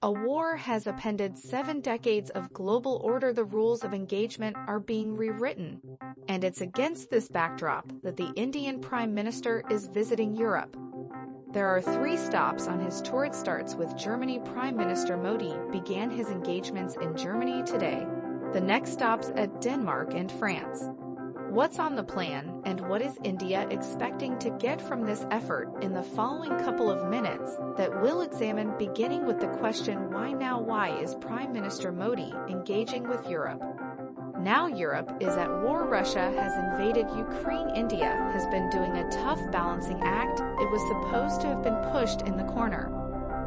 A war has upended 7 decades of global order. The rules of engagement are being rewritten. And it's against this backdrop that the Indian Prime Minister is visiting Europe. There are 3 stops on his tour. It starts with Germany. Prime Minister Modi began his engagements in Germany today. The next stops at Denmark and France. What's on the plan, and what is India expecting to get from this effort in the following couple of minutes that we'll examine, beginning with the question why now? Why is Prime Minister Modi engaging with Europe? Now Europe is at war. Russia has invaded Ukraine. India has been doing a tough balancing act. It was supposed to have been pushed in the corner.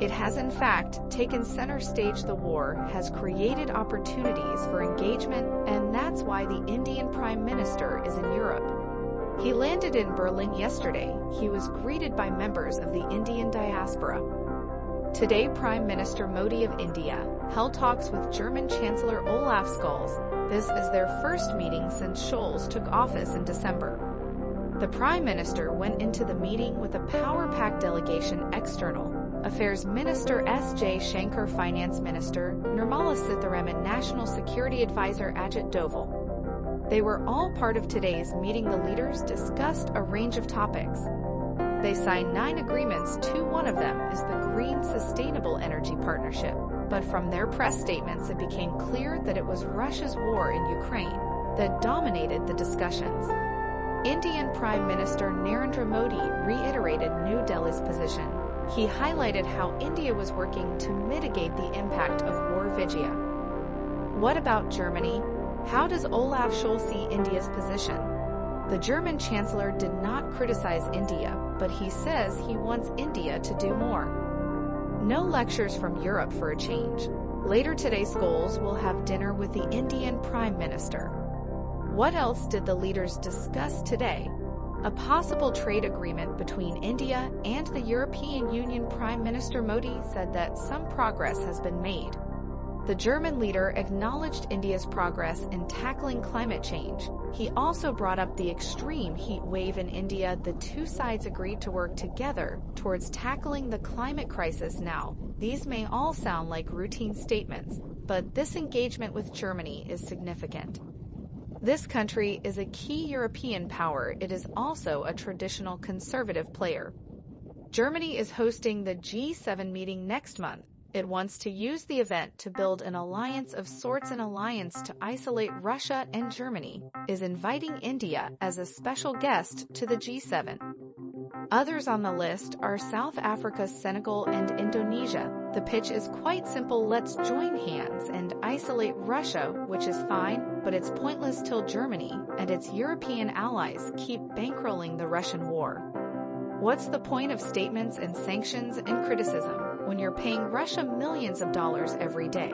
It has in fact taken center stage. The war has created opportunities for engagement, and that's why the Indian Prime Minister is in Europe. He landed in Berlin yesterday. He was greeted by members of the Indian diaspora. Today, Prime Minister Modi of India held talks with German Chancellor Olaf Scholz. This is their first meeting since Shoals took office in December. The Prime Minister went into the meeting with a power-packed delegation: External Affairs Minister S J Shankar, Finance Minister Nirmala Sivaraman, National Security Advisor Ajit Dhoval. They were all part of today's meeting. The leaders discussed a range of topics. They signed 9 agreements. One of them is the Green Sustainable Energy Partnership. But from their press statements, it became clear that it was Russia's war in Ukraine that dominated the discussions. Indian Prime Minister Narendra Modi reiterated New Delhi's position. He highlighted how India was working to mitigate the impact of war. Vijaya. What about Germany? How does Olaf Scholz see India's position? The German Chancellor did not criticize India, but he says he wants India to do more. No lectures from Europe for a change. Later today, Scholz will have dinner with the Indian Prime Minister. What else did the leaders discuss today? A possible trade agreement between India and the European Union. Prime Minister Modi said that some progress has been made. The German leader acknowledged India's progress in tackling climate change. He also brought up the extreme heat wave in India. The 2 sides agreed to work together towards tackling the climate crisis. Now, these may all sound like routine statements, but this engagement with Germany is significant. This country is a key European power. It is also a traditional conservative player. Germany is hosting the G7 meeting next month. It wants to use the event to build an alliance of sorts. An alliance to isolate Russia, and Germany is inviting India as a special guest to the G7. Others on the list are South Africa, Senegal, and Indonesia. The pitch is quite simple: let's join hands and isolate Russia, which is fine, but it's pointless till Germany and its European allies keep bankrolling the Russian war. What's the point of statements and sanctions and criticism when you're paying Russia millions of dollars every day?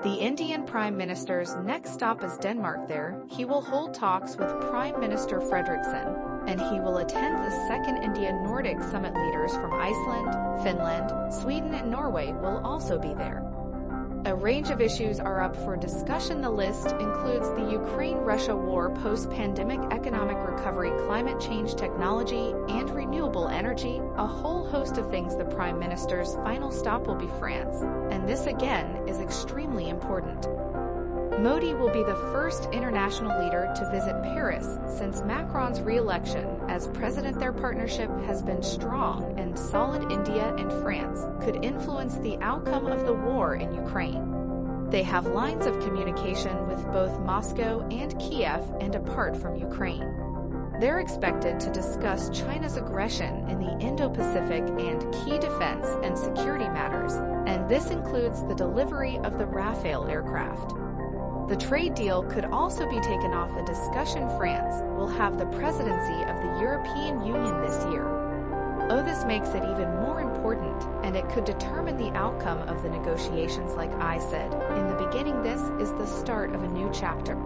The Indian Prime Minister's next stop is Denmark. There, he will hold talks with Prime Minister Frederiksen, and he will attend the 2nd India-Nordic Summit. Leaders from Iceland, Finland, Sweden, and Norway will also be there. A range of issues are up for discussion. The list includes the Ukraine-Russia war, post-pandemic economic recovery, climate change, technology, and renewable energy, a whole host of things. The Prime Minister's final stop will be France, and this again is extremely important. Modi will be the first international leader to visit Paris since Macron's re-election as president. Their partnership has been strong and solid. India and France could influence the outcome of the war in Ukraine. They have lines of communication with both Moscow and Kiev, and apart from Ukraine. They're expected to discuss China's aggression in the Indo-Pacific and key defense and security matters, and this includes the delivery of the Rafale aircraft. The trade deal could also be taken off the discussion. France will have the presidency of the European Union this year. Oh, this makes it even more important, and it could determine the outcome of the negotiations. Like I said in the beginning, this is the start of a new chapter.